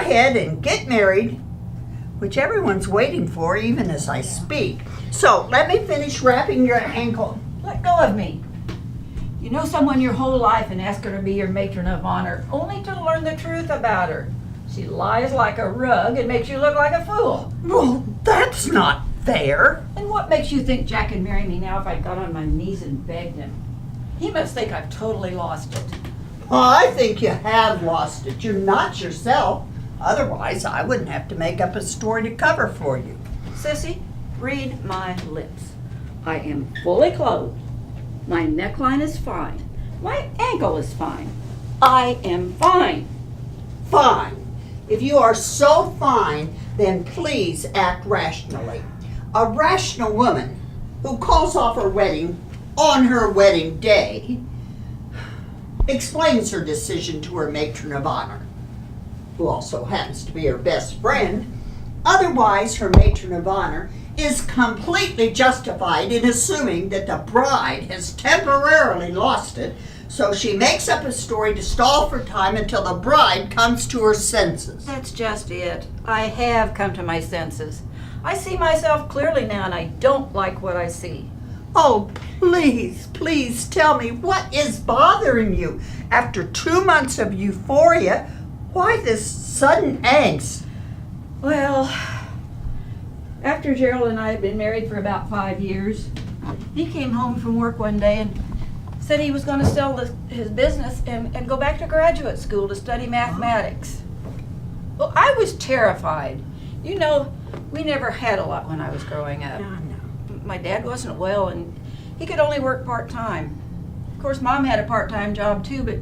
ahead and get married, which everyone's waiting for even as I speak. So let me finish wrapping your ankle. Let go of me. You know someone your whole life and ask her to be your matron of honor, only to learn the truth about her. She lies like a rug and makes you look like a fool. Well, that's not fair. And what makes you think Jack would marry me now if I got on my knees and begged him? He must think I've totally lost it. Well, I think you have lost it. You're not yourself. Otherwise, I wouldn't have to make up a story to cover for you. Sissy, read my lips. I am fully clothed. My neckline is fine. My ankle is fine. I am fine. Fine. If you are so fine, then please act rationally. A rational woman who calls off her wedding on her wedding day explains her decision to her matron of honor, who also happens to be her best friend. Otherwise, her matron of honor is completely justified in assuming that the bride has temporarily lost it, so she makes up a story to stall for time until the bride comes to her senses. That's just it. I have come to my senses. I see myself clearly now, and I don't like what I see. Oh, please, please tell me, what is bothering you? After 2 months of euphoria, why this sudden angst? Well, after Gerald and I had been married for about 5 years, he came home from work one day and said he was going to sell his business and go back to graduate school to study mathematics. Well, I was terrified. You know, we never had a lot when I was growing up. No. My dad wasn't well and he could only work part-time. Of course, Mom had a part-time job too, but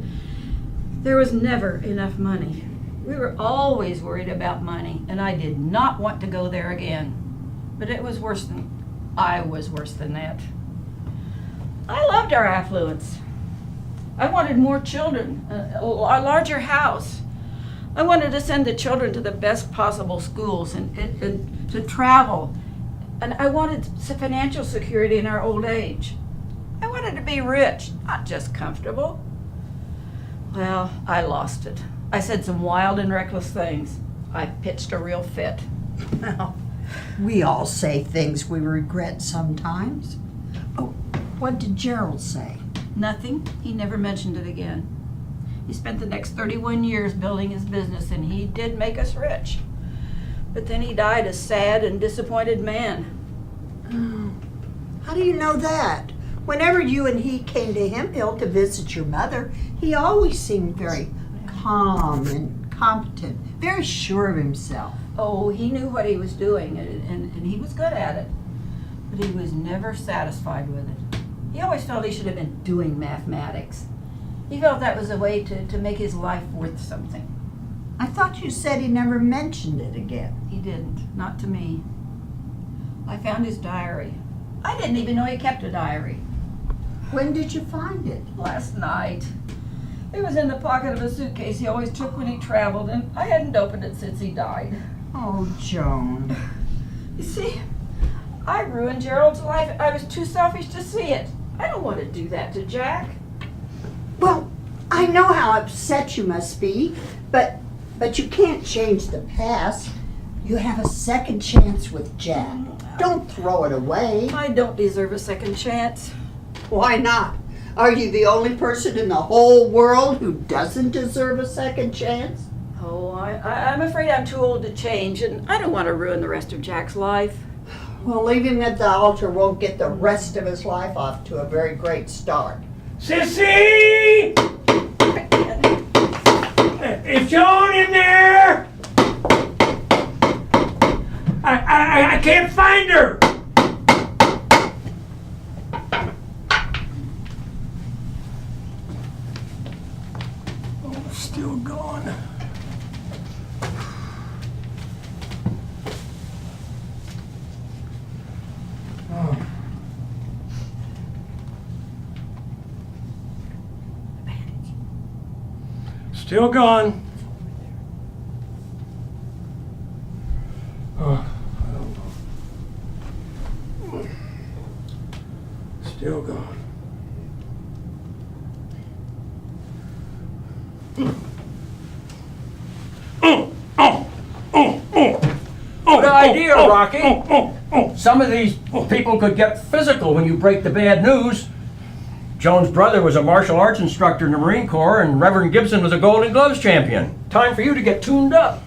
there was never enough money. We were always worried about money, and I did not want to go there again. But it was worse than, I was worse than that. I loved our affluence. I wanted more children, a larger house. I wanted to send the children to the best possible schools and to travel. And I wanted financial security in our old age. I wanted to be rich, not just comfortable. Well, I lost it. I said some wild and reckless things. I pitched a real fit. Well, we all say things we regret sometimes. Oh, what did Gerald say? Nothing. He never mentioned it again. He spent the next 31 years building his business, and he did make us rich. But then he died a sad and disappointed man. How do you know that? Whenever you and he came to Hemphill to visit your mother, he always seemed very calm and competent, very sure of himself. Oh, he knew what he was doing, and he was good at it. But he was never satisfied with it. He always felt he should have been doing mathematics. He felt that was a way to make his life worth something. I thought you said he never mentioned it again. He didn't, not to me. I found his diary. I didn't even know he kept a diary. When did you find it? Last night. It was in the pocket of a suitcase he always took when he traveled, and I hadn't opened it since he died. Oh, Joan. You see, I ruined Gerald's life. I was too selfish to see it. I don't want to do that to Jack. Well, I know how upset you must be, but you can't change the past. You have a second chance with Jack. Don't throw it away. I don't deserve a second chance. Why not? Are you the only person in the whole world who doesn't deserve a second chance? Oh, I'm afraid I'm too old to change, and I don't want to ruin the rest of Jack's life. Well, leaving him at the altar won't get the rest of his life off to a very great start. Sissy! Is Joan in there? I can't find her. Oh, still gone. Oh. Still gone. Oh, I don't know. Still gone. Oh, idea, Rocky. Oh. Some of these people could get physical when you break the bad news. Joan's brother was a martial arts instructor in the Marine Corps, and Reverend Gibson was a Golden Gloves champion. Time for you to get tuned up.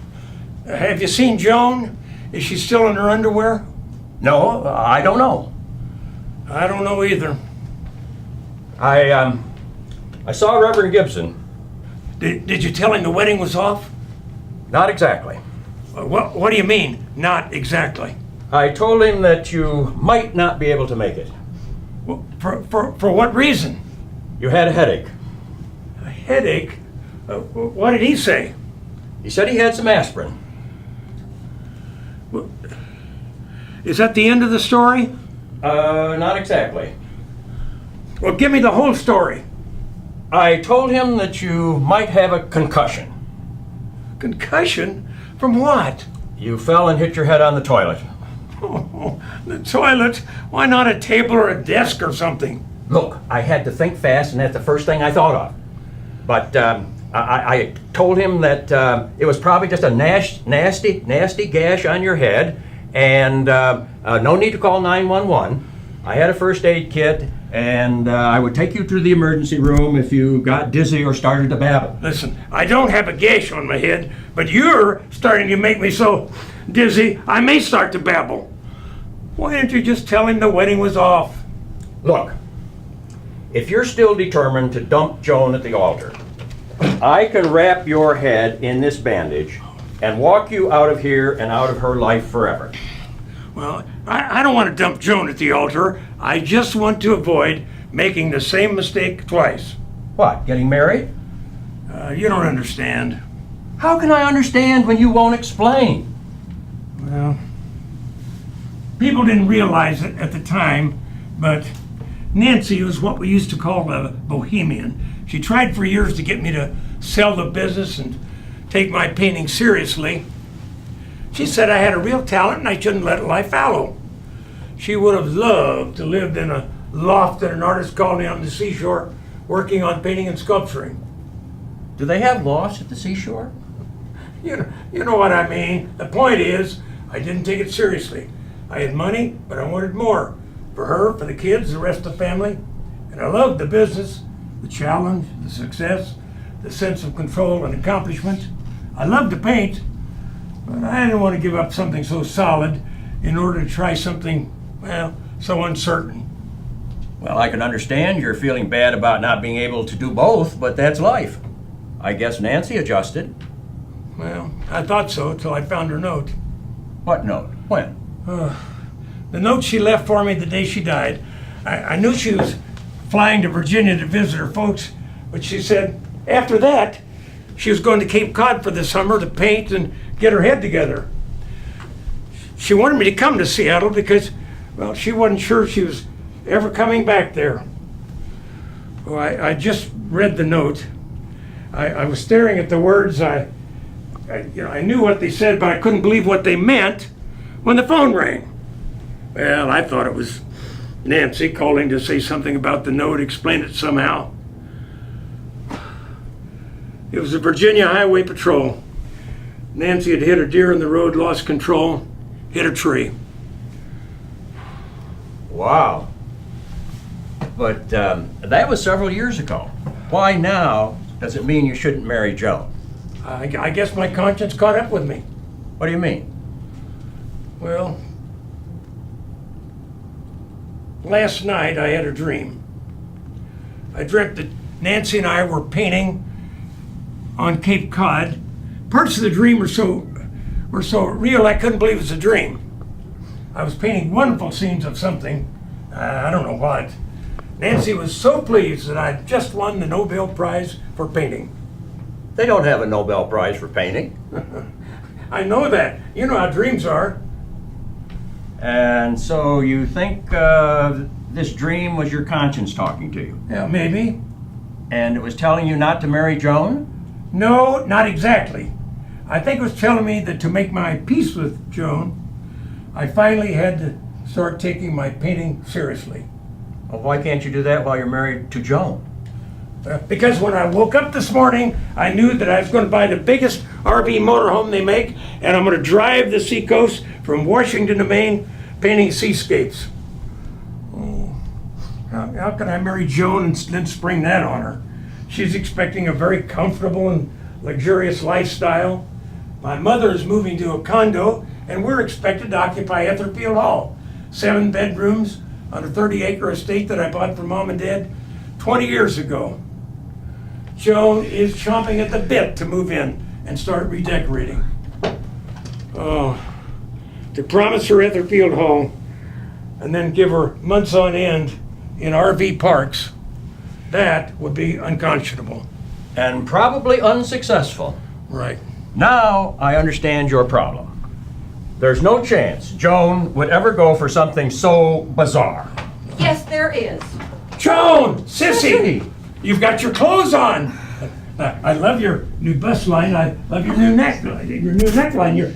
Have you seen Joan? Is she still in her underwear? No, I don't know. I don't know either. I saw Reverend Gibson. Did you tell him the wedding was off? Not exactly. What do you mean, not exactly? I told him that you might not be able to make it. Well, for what reason? You had a headache. A headache? What did he say? He said he had some aspirin. Is that the end of the story? Not exactly. Well, give me the whole story. I told him that you might have a concussion. Concussion? From what? You fell and hit your head on the toilet. Oh, the toilet? Why not a table or a desk or something? Look, I had to think fast, and that's the first thing I thought of. But I told him that it was probably just a nasty gash on your head, and no need to call 911. I had a first aid kit, and I would take you to the emergency room if you got dizzy or started to babble. Listen, I don't have a gash on my head, but you're starting to make me so dizzy, I may start to babble. Why didn't you just tell him the wedding was off? Look, if you're still determined to dump Joan at the altar, I can wrap your head in this bandage and walk you out of here and out of her life forever. Well, I don't want to dump Joan at the altar. I just want to avoid making the same mistake twice. What, getting married? You don't understand. How can I understand when you won't explain? Well, people didn't realize it at the time, but Nancy was what we used to call a bohemian. She tried for years to get me to sell the business and take my painting seriously. She said I had a real talent and I shouldn't let it lie fallow. She would have loved to live in a loft at an artist colony on the seashore, working on painting and sculpturing. Do they have lofts at the seashore? You know what I mean. The point is, I didn't take it seriously. I had money, but I wanted more. For her, for the kids, the rest of the family. And I loved the business, the challenge, the success, the sense of control and accomplishment. I loved to paint, but I didn't want to give up something so solid in order to try something, well, so uncertain. Well, I can understand you're feeling bad about not being able to do both, but that's life. I guess Nancy adjusted. Well, I thought so till I found her note. What note? When? The note she left for me the day she died. I knew she was flying to Virginia to visit her folks, but she said after that she was going to Cape Cod for the summer to paint and get her head together. She wanted me to come to Seattle because, well, she wasn't sure she was ever coming back there. Well, I just read the note. I was staring at the words. I knew what they said, but I couldn't believe what they meant when the phone rang. Well, I thought it was Nancy calling to say something about the note, explain it somehow. It was the Virginia Highway Patrol. Nancy had hit a deer in the road, lost control, hit a tree. Wow. But that was several years ago. Why now does it mean you shouldn't marry Joan? I guess my conscience caught up with me. What do you mean? Well, last night I had a dream. I dreamt that Nancy and I were painting on Cape Cod. Parts of the dream were so real I couldn't believe it was a dream. I was painting wonderful scenes of something, I don't know what. Nancy was so pleased that I'd just won the Nobel Prize for painting. They don't have a Nobel Prize for painting. I know that. You know how dreams are. And so you think this dream was your conscience talking to you? Yeah, maybe. And it was telling you not to marry Joan? No, not exactly. I think it was telling me that to make my peace with Joan, I finally had to start taking my painting seriously. Well, why can't you do that while you're married to Joan? Because when I woke up this morning, I knew that I was going to buy the biggest RV motorhome they make, and I'm gonna drive the seacoast from Washington to Maine, painting seascapes. Oh, how can I marry Joan and then spring that on her? She's expecting a very comfortable and luxurious lifestyle. My mother is moving to a condo, and we're expected to occupy Etherfield Hall. 7 bedrooms on a 30-acre estate that I bought from Mom and Dad 20 years ago. Joan is chomping at the bit to move in and start redecorating. Oh, to promise her Etherfield Hall and then give her months on end in RV parks, that would be unconscionable. And probably unsuccessful. Right. Now I understand your problem. There's no chance Joan would ever go for something so bizarre. Yes, there is. Joan! Sissy! You've got your clothes on! I love your new bust line. I love your new neckline. Your new neckline.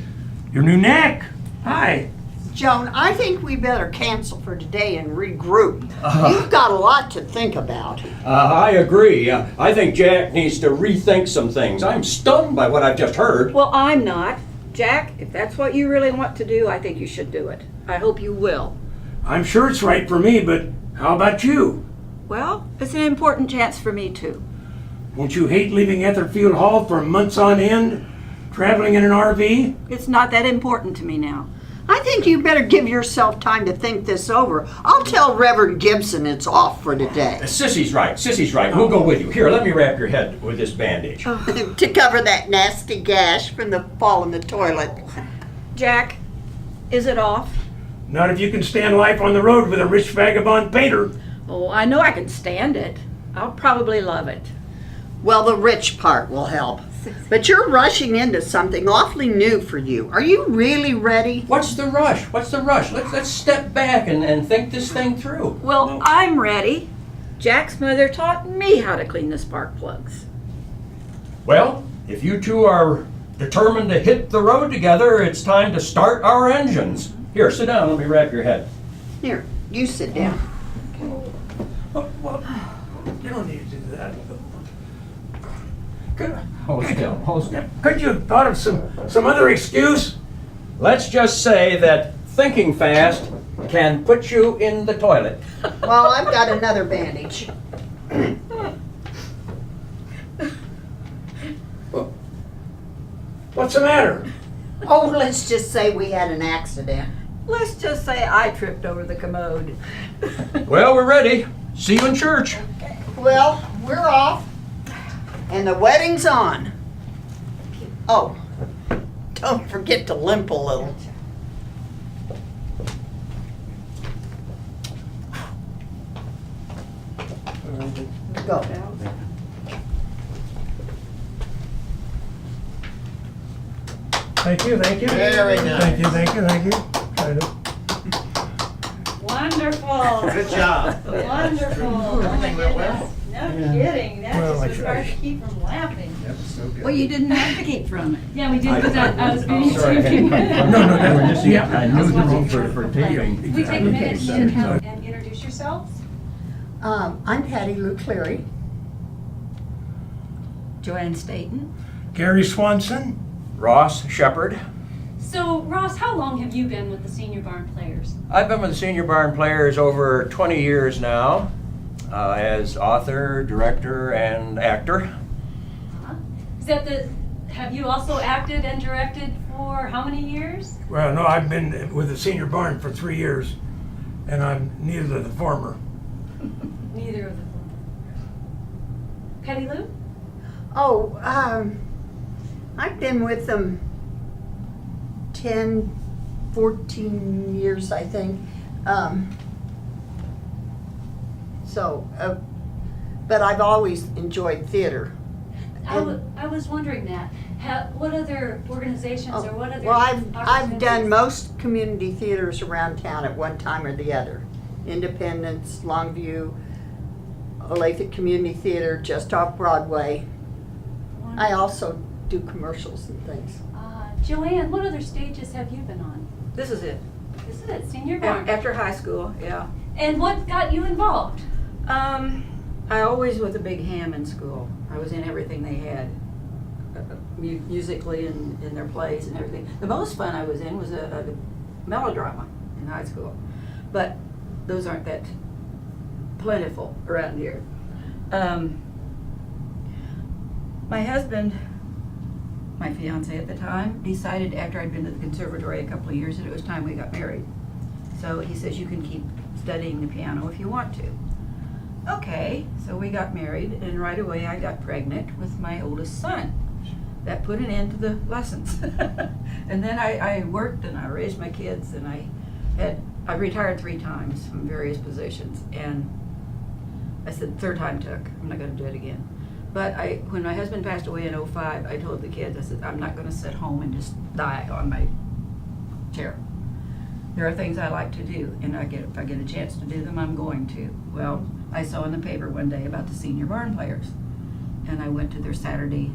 Your new neck. Hi. Joan, I think we better cancel for today and regroup. You've got a lot to think about. I agree. I think Jack needs to rethink some things. I'm stunned by what I've just heard. Well, I'm not. Jack, if that's what you really want to do, I think you should do it. I hope you will. I'm sure it's right for me, but how about you? Well, it's an important chance for me too. Won't you hate leaving Etherfield Hall for months on end, traveling in an RV? It's not that important to me now. I think you better give yourself time to think this over. I'll tell Reverend Gibson it's off for today. Sissy's right. Sissy's right. We'll go with you. Here, let me wrap your head with this bandage. To cover that nasty gash from the fall in the toilet. Jack, is it off? Not if you can stand life on the road with a rich vagabond painter. Oh, I know I can stand it. I'll probably love it. Well, the rich part will help. But you're rushing into something awfully new for you. Are you really ready? What's the rush? What's the rush? Let's step back and think this thing through. Well, I'm ready. Jack's mother taught me how to clean the spark plugs. Well, if you two are determined to hit the road together, it's time to start our engines. Here, sit down. Let me wrap your head. Here, you sit down. Well, you don't need to do that. Hold still. Hold still. Could you have thought of some other excuse? Let's just say that thinking fast can put you in the toilet. Well, I've got another bandage. What's the matter? Oh, let's just say we had an accident. Let's just say I tripped over the commode. Well, we're ready. See you in church. Well, we're off. And the wedding's on. Oh, don't forget to limp a little. Go. Thank you, thank you. Very nice. Thank you, thank you, thank you. Kind of. Wonderful. Good job. Wonderful. Everything went well? No kidding. That Well, just was hard to keep from laughing. That was so good. Well, you didn't have to keep from it. Yeah, we did because I was being No. Yeah. I knew the rule for taping. We take a minute and introduce yourselves. I'm Patty Lou Cleary. Joanne Staten. Gary Swanson. Ross Shepard. So, Ross, how long have you been with the Senior Barn Players? I've been with the Senior Barn Players over 20 years now, as author, director, and actor. Is that have you also acted and directed for how many years? Well, no, I've been with the Senior Barn for 3 years, and I'm neither of the former. Neither of them. Patty Lou? Oh, I've been with them 10, 14 years, I think. But I've always enjoyed theater. I was wondering that. What other organizations or what other Well, I've done opportunities? most community theaters around town at one time or the other. Independence, Longview, Olathe Community Theater, just off Broadway. I also do commercials and things. Joanne, what other stages have you been on? This is it. This is it, Senior Barn. After high school, yeah. And what got you involved? I always was a big ham in school. I was in everything they had. musically in their plays and everything. The most fun I was in was a melodrama in high school, but those aren't that plentiful around here. My husband, my fiance at the time, decided after I'd been to the conservatory a couple of years that it was time we got married. So he says, you can keep studying the piano if you want to. Okay, so we got married, and right away I got pregnant with my oldest son. That put an end to the lessons. And then I worked and I raised my kids, and I retired 3 times from various positions. And I said, third time took, I'm not gonna do it again. But when my husband passed away in 2005, I told the kids, I said, I'm not gonna sit home and just die on my chair. There are things I like to do, and if I get a chance to do them, I'm going to. Well, I saw in the paper one day about the senior barn players, and I went to their Saturday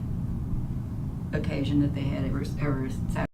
occasion that they had every Saturday